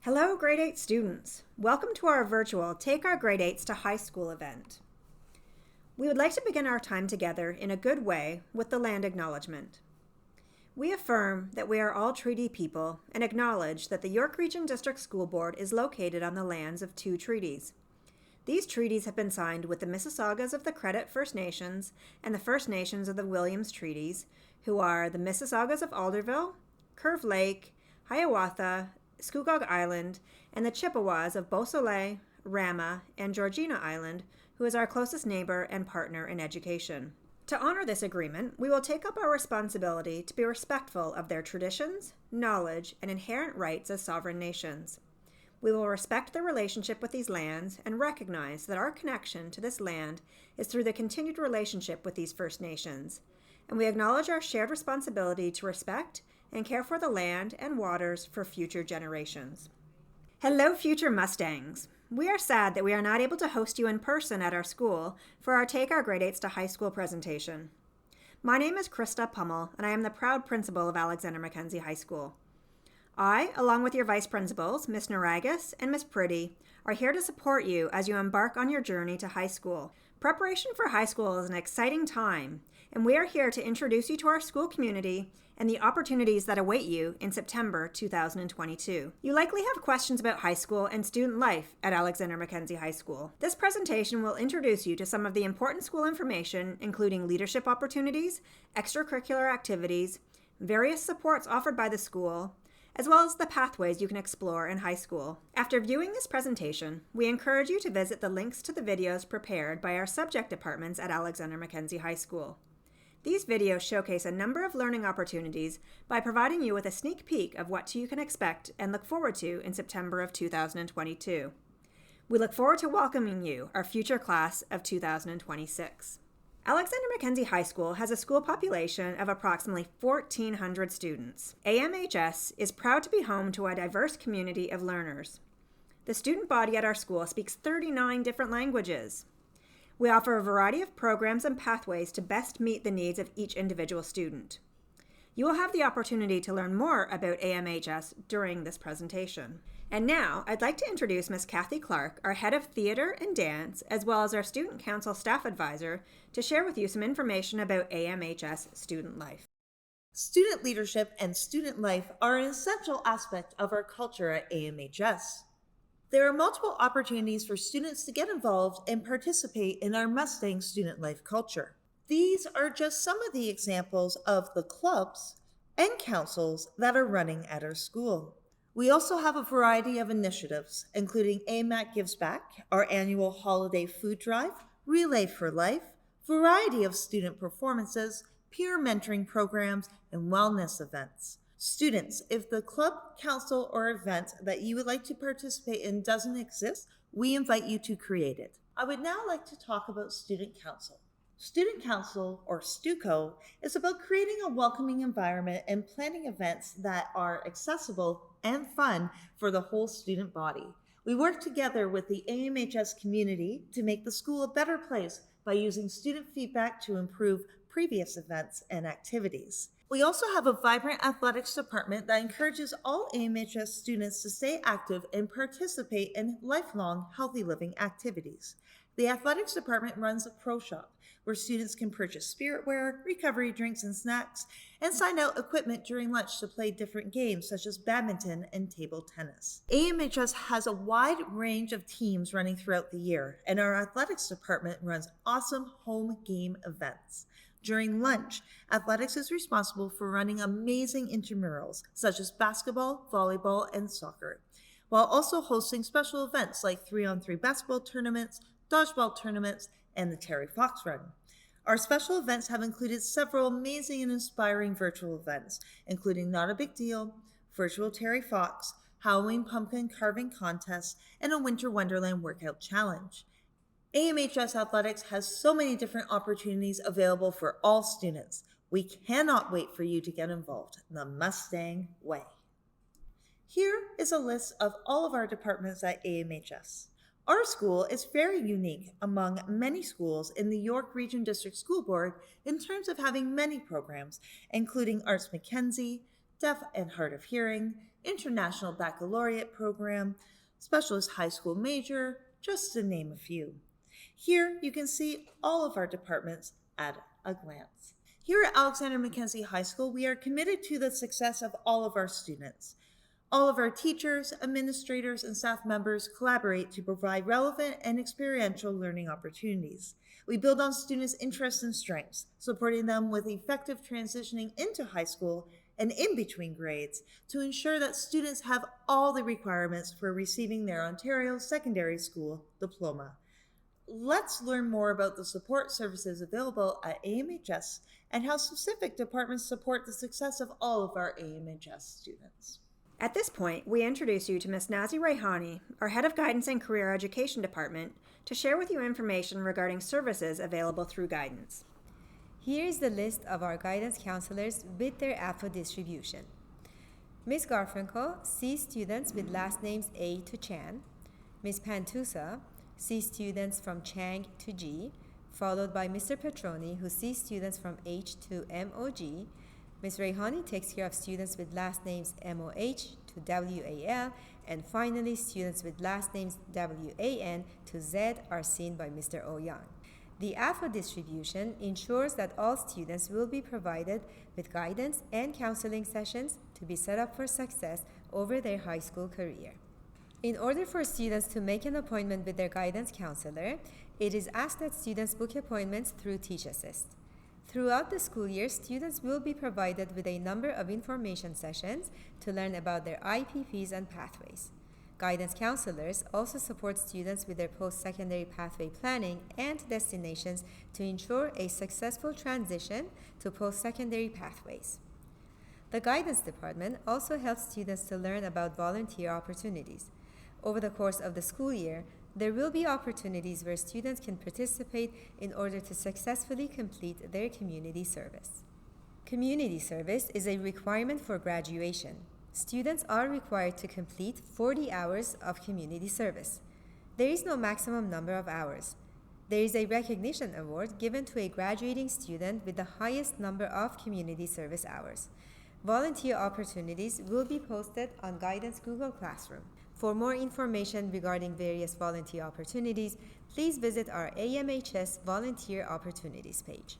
Hello, grade 8 students. Welcome to our virtual Take Our Grade 8s to High School event. We would like to begin our time together in a good way with the land acknowledgement. We affirm that we are all treaty people and acknowledge that the York Region District School Board is located on the lands of 2 treaties. These treaties have been signed with the Mississaugas of the Credit First Nations and the First Nations of the Williams Treaties, who are the Mississaugas of Alderville, Curve Lake, Hiawatha, Scugog Island, and the Chippewas of Beausoleil, Rama, and Georgina Island, who is our closest neighbor and partner in education. To honor this agreement, we will take up our responsibility to be respectful of their traditions, knowledge, and inherent rights as sovereign nations. We will respect the relationship with these lands and recognize that our connection to this land is through the continued relationship with these First Nations, and we acknowledge our shared responsibility to respect and care for the land and waters for future generations. Hello, future Mustangs. We are sad that we are not able to host you in person at our school for our Take Our Grade 8s to High School presentation. My name is Krista Pummel, and I am the proud principal of Alexander Mackenzie High School. I, along with your vice principals, Ms. Naragas and Ms. Priddy, are here to support you as you embark on your journey to high school. Preparation for high school is an exciting time, and we are here to introduce you to our school community and the opportunities that await you in September 2022. You likely have questions about high school and student life at Alexander Mackenzie High School. This presentation will introduce you to some of the important school information, including leadership opportunities, extracurricular activities, various supports offered by the school, as well as the pathways you can explore in high school. After viewing this presentation, we encourage you to visit the links to the videos prepared by our subject departments at Alexander Mackenzie High School. These videos showcase a number of learning opportunities by providing you with a sneak peek of what you can expect and look forward to in September of 2022. We look forward to welcoming you, our future class of 2026. Alexander Mackenzie High School has a school population of approximately 1,400 students. AMHS is proud to be home to a diverse community of learners. The student body at our school speaks 39 different languages. We offer a variety of programs and pathways to best meet the needs of each individual student. You will have the opportunity to learn more about AMHS during this presentation. And now, I'd like to introduce Ms. Kathy Clark, our Head of Theater and Dance, as well as our Student Council Staff Advisor, to share with you some information about AMHS student life. Student leadership and student life are an essential aspect of our culture at AMHS. There are multiple opportunities for students to get involved and participate in our Mustang student life culture. These are just some of the examples of the clubs and councils that are running at our school. We also have a variety of initiatives, including AMAC Gives Back, our annual holiday food drive, Relay for Life, variety of student performances, peer mentoring programs, and wellness events. Students, if the club, council, or event that you would like to participate in doesn't exist, we invite you to create it. I would now like to talk about Student Council. Student Council, or STUCO, is about creating a welcoming environment and planning events that are accessible and fun for the whole student body. We work together with the AMHS community to make the school a better place by using student feedback to improve previous events and activities. We also have a vibrant athletics department that encourages all AMHS students to stay active and participate in lifelong healthy living activities. The athletics department runs a pro shop where students can purchase spiritware, recovery drinks and snacks, and sign out equipment during lunch to play different games such as badminton and table tennis. AMHS has a wide range of teams running throughout the year, and our athletics department runs awesome home game events. During lunch, athletics is responsible for running amazing intramurals such as basketball, volleyball, and soccer, while also hosting special events like 3-on-3 basketball tournaments, dodgeball tournaments, and the Terry Fox Run. Our special events have included several amazing and inspiring virtual events, including Not a Big Deal, Virtual Terry Fox, Halloween Pumpkin Carving Contest, and a Winter Wonderland Workout Challenge. AMHS Athletics has so many different opportunities available for all students. We cannot wait for you to get involved the Mustang way. Here is a list of all of our departments at AMHS. Our school is very unique among many schools in the York Region District School Board in terms of having many programs, including Arts Mackenzie, Deaf and Hard of Hearing, International Baccalaureate Program, Specialist High School Major, just to name a few. Here you can see all of our departments at a glance. Here at Alexander Mackenzie High School, we are committed to the success of all of our students. All of our teachers, administrators, and staff members collaborate to provide relevant and experiential learning opportunities. We build on students' interests and strengths, supporting them with effective transitioning into high school and in between grades to ensure that students have all the requirements for receiving their Ontario Secondary School diploma. Let's learn more about the support services available at AMHS and how specific departments support the success of all of our AMHS students. At this point, we introduce you to Ms. Nazi Raihani, our Head of Guidance and Career Education Department, to share with you information regarding services available through guidance. Here is the list of our guidance counselors with their AFO distribution. Ms. Garfinkel sees students with last names A to Chan. Ms. Pantusa sees students from Chang to G, followed by Mr. Petroni, who sees students from H to MOG. Ms. Raihani takes care of students with last names MOH to WAL, and finally, students with last names WAN to Z are seen by Mr. Ouyang. The AFO distribution ensures that all students will be provided with guidance and counseling sessions to be set up for success over their high school career. In order for students to make an appointment with their guidance counselor, it is asked that students book appointments through Teach Assist. Throughout the school year, students will be provided with a number of information sessions to learn about their IPPs and pathways. Guidance counselors also support students with their post-secondary pathway planning and destinations to ensure a successful transition to post-secondary pathways. The guidance department also helps students to learn about volunteer opportunities. Over the course of the school year, there will be opportunities where students can participate in order to successfully complete their community service. Community service is a requirement for graduation. Students are required to complete 40 hours of community service. There is no maximum number of hours. There is a recognition award given to a graduating student with the highest number of community service hours. Volunteer opportunities will be posted on Guidance Google Classroom. For more information regarding various volunteer opportunities, please visit our AMHS Volunteer Opportunities page.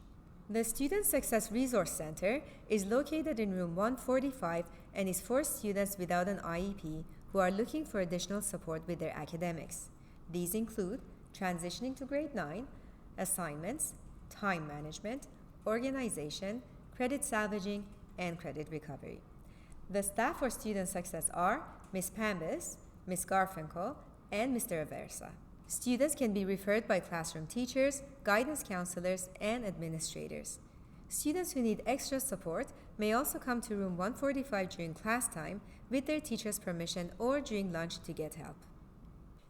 The Student Success Resource Center is located in room 145 and is for students without an IEP who are looking for additional support with their academics. These include transitioning to grade 9, assignments, time management, organization, credit salvaging, and credit recovery. The staff for Student Success are Ms. Pambis, Ms. Garfinkel, and Mr. Aversa. Students can be referred by classroom teachers, guidance counselors, and administrators. Students who need extra support may also come to room 145 during class time with their teacher's permission or during lunch to get help.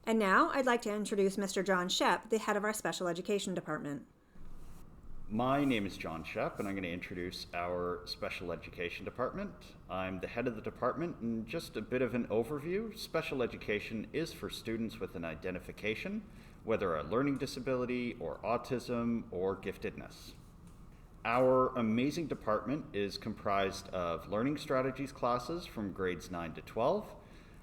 And now I'd like to introduce Mr. John Shep, the head of our special education department. My name is John Shep, and I'm going to introduce our special education department. I'm the head of the department, and just a bit of an overview. Special education is for students with an identification, whether a learning disability or autism or giftedness. Our amazing department is comprised of learning strategies classes from grades 9 to 12,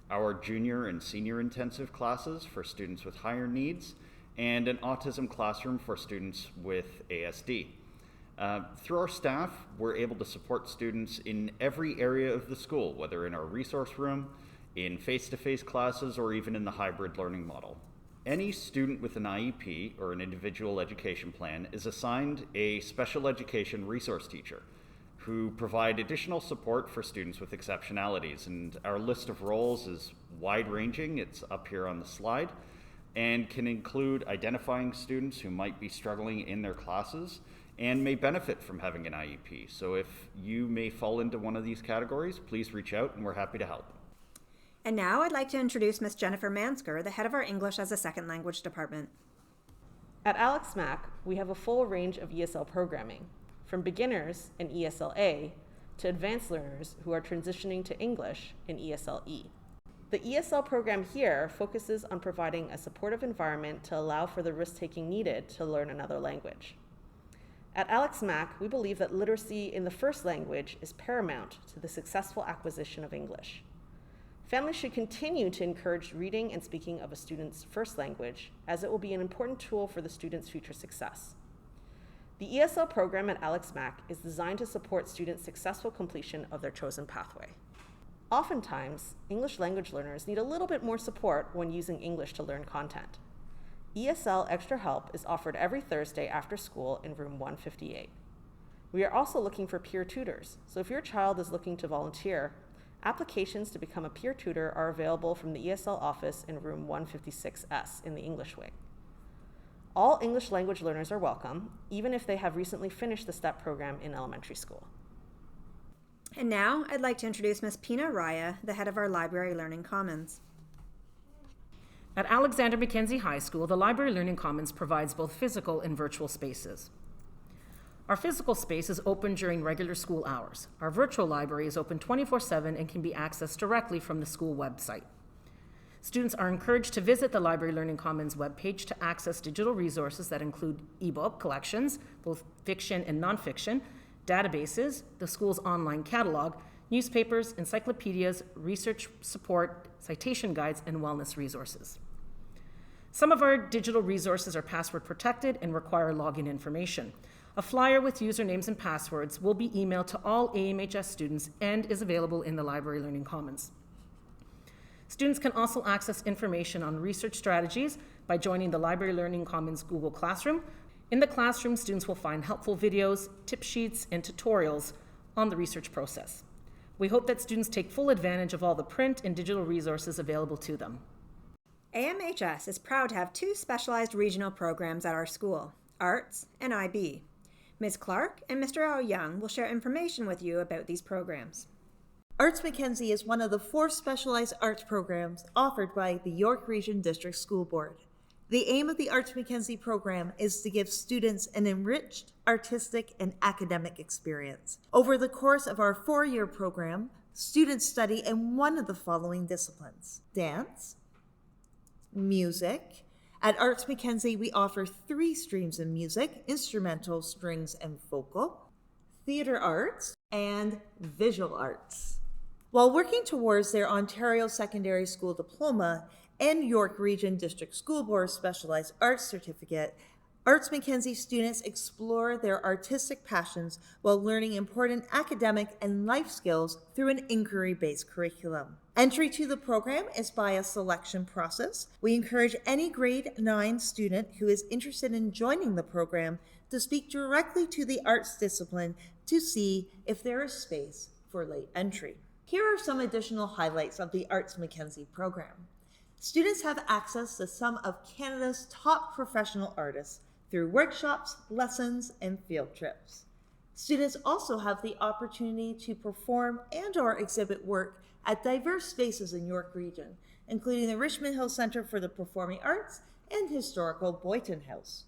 our junior and senior intensive classes for students with higher needs, and an autism classroom for students with ASD. Through our staff, we're able to support students in every area of the school, whether in our resource room, in face-to-face classes, or even in the hybrid learning model. Any student with an IEP or an individual education plan is assigned a special education resource teacher who provide additional support for students with exceptionalities. And our list of roles is wide-ranging. It's up here on the slide, and can include identifying students who might be struggling in their classes and may benefit from having an IEP. So if you may fall into one of these categories, please reach out and we're happy to help. And now I'd like to introduce Ms. Jennifer Mansker, the head of our English as a Second Language department. At Alex Mack, we have a full range of ESL programming, from beginners in ESL-A to advanced learners who are transitioning to English in ESL-E. The ESL program here focuses on providing a supportive environment to allow for the risk-taking needed to learn another language. At Alex Mack, we believe that literacy in the first language is paramount to the successful acquisition of English. Families should continue to encourage reading and speaking of a student's first language, as it will be an important tool for the student's future success. The ESL program at Alex Mack is designed to support students' successful completion of their chosen pathway. Oftentimes, English language learners need a little bit more support when using English to learn content. ESL Extra Help is offered every Thursday after school in room 158. We are also looking for peer tutors, so if your child is looking to volunteer, applications to become a peer tutor are available from the ESL office in room 156S in the English wing. All English language learners are welcome, even if they have recently finished the STEP program in elementary school. And now I'd like to introduce Ms. Pina Raya, the head of our Library Learning Commons. At Alexander Mackenzie High School, the Library Learning Commons provides both physical and virtual spaces. Our physical space is open during regular school hours. Our virtual library is open 24/7 and can be accessed directly from the school website. Students are encouraged to visit the Library Learning Commons webpage to access digital resources that include ebook collections, both fiction and nonfiction, databases, the school's online catalog, newspapers, encyclopedias, research support, citation guides, and wellness resources. Some of our digital resources are password protected and require login information. A flyer with usernames and passwords will be emailed to all AMHS students and is available in the Library Learning Commons. Students can also access information on research strategies by joining the Library Learning Commons Google Classroom. In the classroom, students will find helpful videos, tip sheets, and tutorials on the research process. We hope that students take full advantage of all the print and digital resources available to them. AMHS is proud to have two specialized regional programs at our school, Arts and IB. Ms. Clark and Mr. Al Young will share information with you about these programs. Arts Mackenzie is one of the 4 specialized arts programs offered by the York Region District School Board. The aim of the Arts Mackenzie program is to give students an enriched artistic and academic experience. Over the course of our 4-year program, students study in one of the following disciplines: dance, music. At Arts Mackenzie, we offer 3 streams in music: instrumental, strings, and vocal, theater arts, and visual arts. While working towards their Ontario Secondary School Diploma and York Region District School Board Specialized Arts Certificate, Arts Mackenzie students explore their artistic passions while learning important academic and life skills through an inquiry-based curriculum. Entry to the program is by a selection process. We encourage any grade 9 student who is interested in joining the program to speak directly to the arts discipline to see if there is space for late entry. Here are some additional highlights of the Arts Mackenzie program. Students have access to some of Canada's top professional artists through workshops, lessons, and field trips. Students also have the opportunity to perform and/or exhibit work at diverse spaces in York Region, including the Richmond Hill Centre for the Performing Arts and historical Boyton House.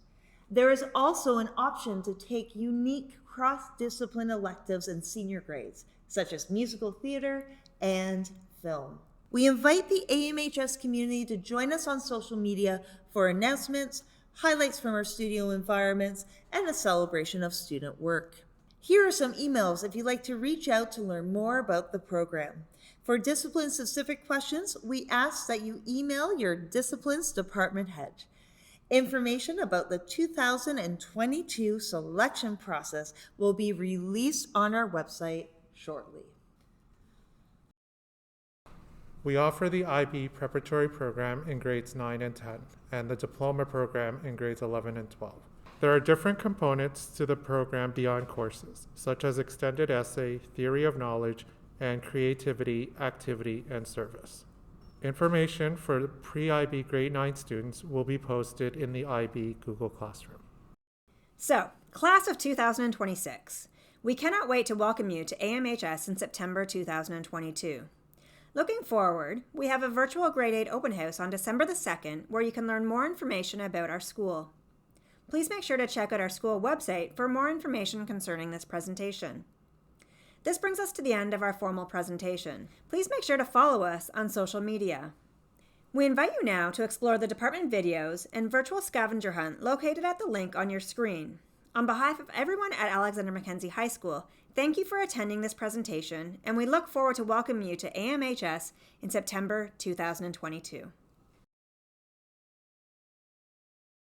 There is also an option to take unique cross-discipline electives in senior grades, such as musical theater and film. We invite the AMHS community to join us on social media for announcements, highlights from our studio environments, and a celebration of student work. Here are some emails if you'd like to reach out to learn more about the program. For discipline-specific questions, we ask that you email your disciplines department head. Information about the 2022 selection process will be released on our website shortly. We offer the IB preparatory program in grades 9 and 10, and the diploma program in grades 11 and 12. There are different components to the program beyond courses, such as extended essay, theory of knowledge, and creativity, activity, and service. Information for pre-IB grade 9 students will be posted in the IB Google Classroom. So, class of 2026, we cannot wait to welcome you to AMHS in September 2022. Looking forward, we have a virtual grade 8 open house on December the 2nd where you can learn more information about our school. Please make sure to check out our school website for more information concerning this presentation. This brings us to the end of our formal presentation. Please make sure to follow us on social media. We invite you now to explore the department videos and virtual scavenger hunt located at the link on your screen. On behalf of everyone at Alexander Mackenzie High School, Thank you for attending this presentation, and we look forward to welcoming you to AMHS in September 2022.